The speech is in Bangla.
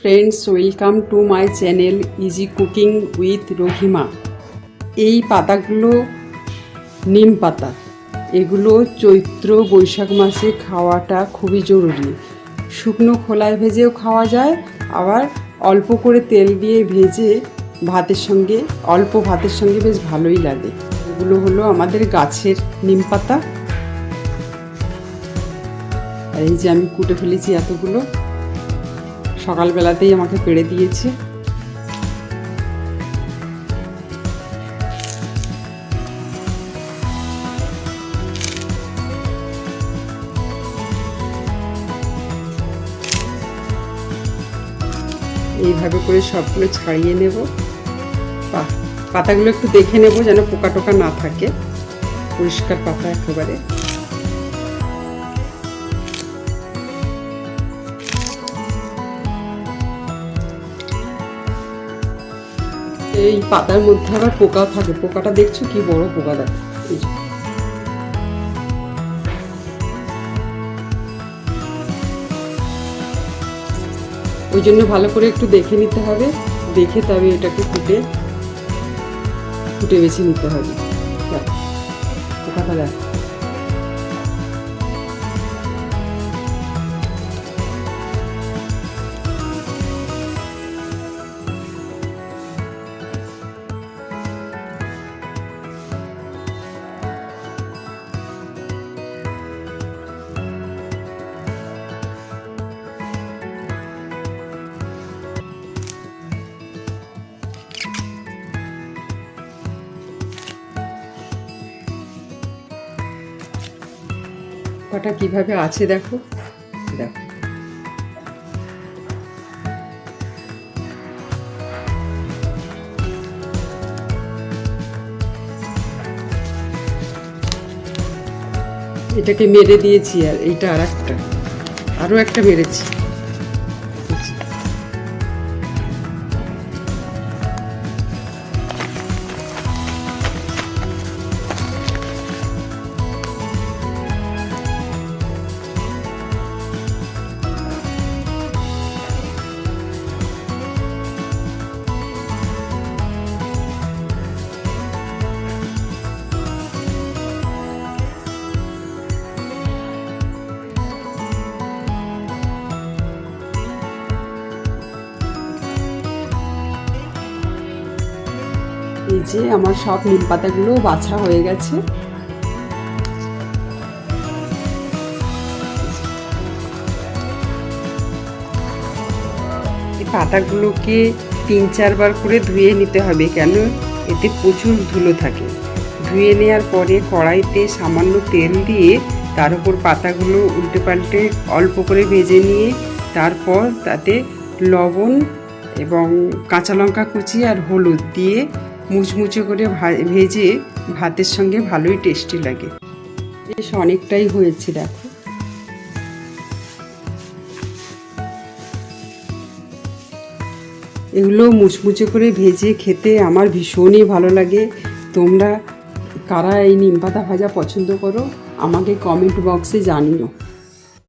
Friends, welcome to my channel easy cooking with Rahima. এই পাতাগুলো নিম পাতা। এগুলো চৈত্র বৈশাখ মাসে খাওয়াটা খুবই জরুরি। শুকনো খোলায় ভেজেও খাওয়া যায়, আবার অল্প করে তেল দিয়ে ভেজে অল্প ভাতের সঙ্গে বেশ ভালোই লাগে। এগুলো হলো আমাদের গাছের নিম পাতা। আর এই যে আমি কুটে ফেলেছি এতগুলো, সকালবেলাতেই আমাকে পেড়ে দিয়েছে। এইভাবে করে সবগুলো ছাড়িয়ে নেব। পাতাগুলো একটু দেখে নেব যেন পোকা টোকা না থাকে, পরিষ্কার পাতা একেবারে। এই পাতার মধ্যে আবার পোকা থাকে, পোকাটা দেখছো কি বড় পোকা দেখ। ওই জন্য ভালো করে একটু দেখে নিতে হবে, দেখে তবে এটাকে কুটে বেছে নিতে হবে। পোকাটা দেখ। পোকাটা কিভাবে আছে দেখো, দেখো। এটাকে মেরে দিয়েছি, আর এইটা আরো একটা মেরেছি। এই যে আমার সব নিম পাতাগুলো বাছা হয়ে গেছে। এই পাতাগুলোকে 3-4 বার করে ধুয়ে নিতে হবে, কেন এতে প্রচুর ধুলো থাকে। ধুয়ে নেওয়ার পরে কড়াইতে সামান্য তেল দিয়ে তার উপর পাতাগুলো উল্টে পাল্টে অল্প করে ভেজে নিয়ে তারপর তাতে লবণ এবং কাঁচা লঙ্কা কুচি আর হলুদ দিয়ে মুচমুচে করে ভেজে ভাতের সঙ্গে ভালোই টেস্টি লাগে। বেশ অনেকটাই হয়েছে দেখো। এগুলো মুচমুচে করে ভেজে খেতে আমার ভীষণই ভালো লাগে। তোমরা কারা এই নিম পাতা ভাজা পছন্দ করো আমাকে কমেন্ট বক্সে জানিও।